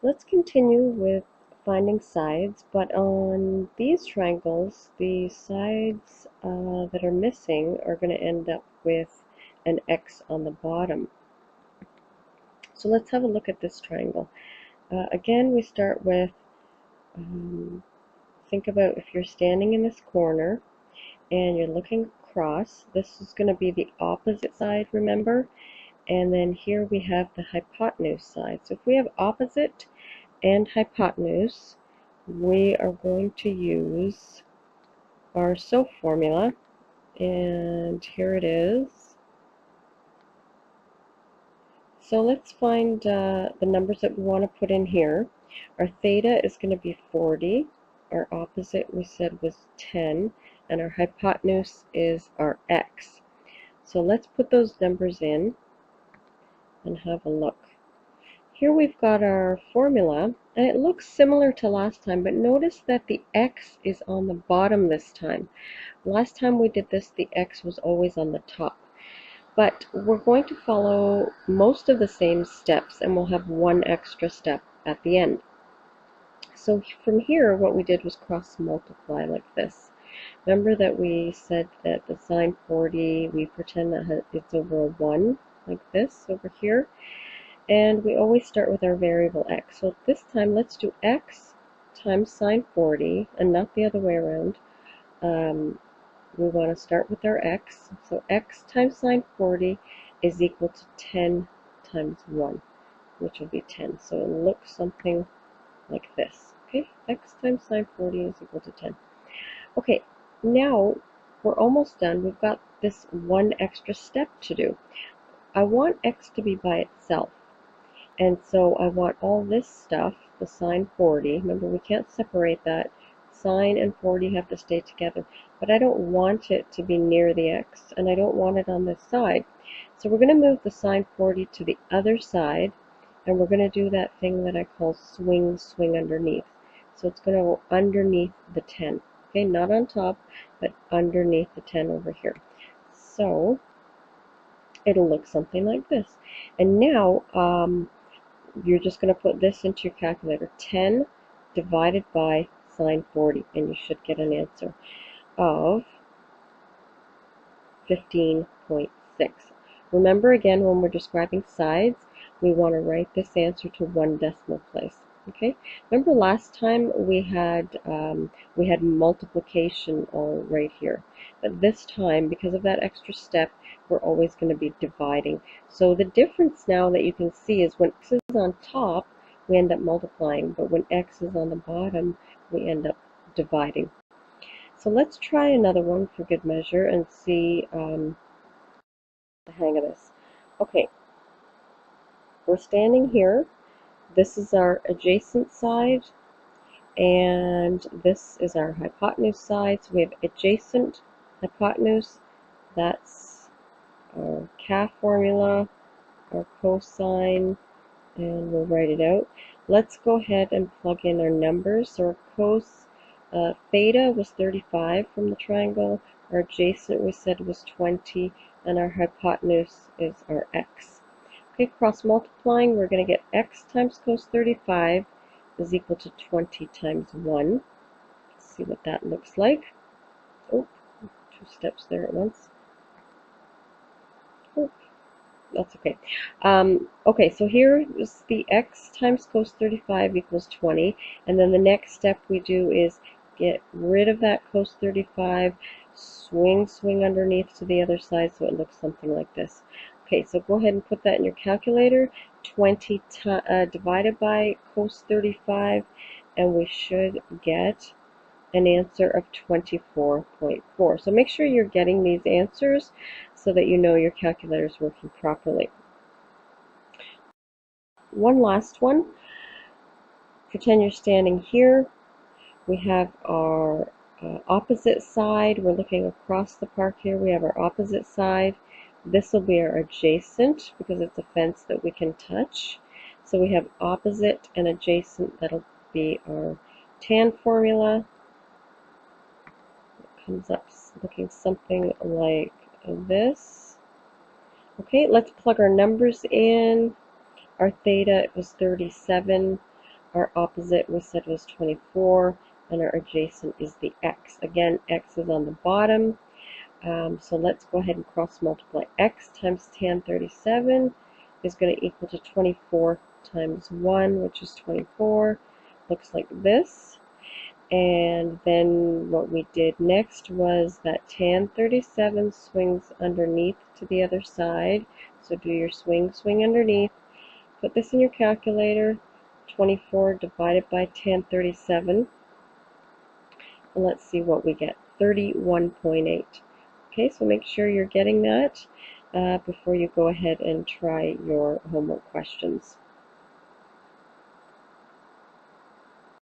Let's continue with finding sides, but on these triangles, the sides that are missing are going to end up with an X on the bottom. So let's have a look at this triangle. Again, we start with, think about if you're standing in this corner and you're looking across, this is going to be the opposite side, remember? And then here we have the hypotenuse side. So if we have opposite and hypotenuse, we are going to use our SOAP formula, and here it is. So let's find the numbers that we want to put in here. Our theta is going to be 40, our opposite we said was 10, and our hypotenuse is our x. So let's put those numbers in and have a look. Here we've got our formula, and it looks similar to last time, but notice that the x is on the bottom this time. Last time we did this, the x was always on the top. But we're going to follow most of the same steps, and we'll have one extra step at the end. So from here, what we did was cross multiply like this. Remember that we said that the sine 40, we pretend that it's over a 1, like this over here. And we always start with our variable x. So this time, let's do x times sine 40, and not the other way around. We want to start with our x. So x times sine 40 is equal to 10 times 1, which will be 10. So it looks something like this. Okay, x times sine 40 is equal to 10. Okay, now we're almost done. We've got this one extra step to do. I want x to be by itself. And so I want all this stuff, the sine 40, remember we can't separate that, sine and 40 have to stay together, but I don't want it to be near the x, and I don't want it on this side. So we're going to move the sine 40 to the other side, and we're going to do that thing that I call swing underneath. So it's going to go underneath the 10, okay, not on top, but underneath the 10 over here. So it'll look something like this. And now, you're just going to put this into your calculator, 10 divided by sine 40, and you should get an answer of 15.6. Remember again, when we're describing sides, we want to write this answer to one decimal place. Okay. Remember last time we had multiplication all right here, but this time, because of that extra step, we're always going to be dividing. So the difference now that you can see is when x is on top, we end up multiplying, but when x is on the bottom, we end up dividing. So let's try another one for good measure and see the hang of this. Okay, we're standing here. This is our adjacent side, and this is our hypotenuse side. So we have adjacent, hypotenuse. That's our CAF formula, our cosine, and we'll write it out. Let's go ahead and plug in our numbers. So our theta was 35 from the triangle, our adjacent we said was 20, and our hypotenuse is our x. Okay, cross multiplying, we're going to get x times cos 35 is equal to 20 times 1. Let's see what that looks like. Oh, 2 steps there at once. Oh, that's okay. Okay, so here is the x times cos 35 equals 20, and then the next step we do is get rid of that cos 35, swing underneath to the other side so it looks something like this. Okay, so go ahead and put that in your calculator, 20 divided by cos 35, and we should get an answer of 24.4. So make sure you're getting these answers so that you know your calculator is working properly. One last one. Pretend you're standing here. We have our opposite side. We're looking across the park here. We have our opposite side. This will be our adjacent because it's a fence that we can touch. So we have opposite and adjacent. That'll be our tan formula. It comes up looking something like this. Okay, let's plug our numbers in. Our theta was 37. Our opposite we said was 24, and our adjacent is the x. Again, x is on the bottom. So let's go ahead and cross multiply. X times tan 37 is going to equal to 24 times 1, which is 24. Looks like this. And then what we did next was that tan 37 swings underneath to the other side. So do your swing underneath. Put this in your calculator. 24 divided by tan 37. And let's see what we get. 31.8. Okay, so make sure you're getting that before you go ahead and try your homework questions.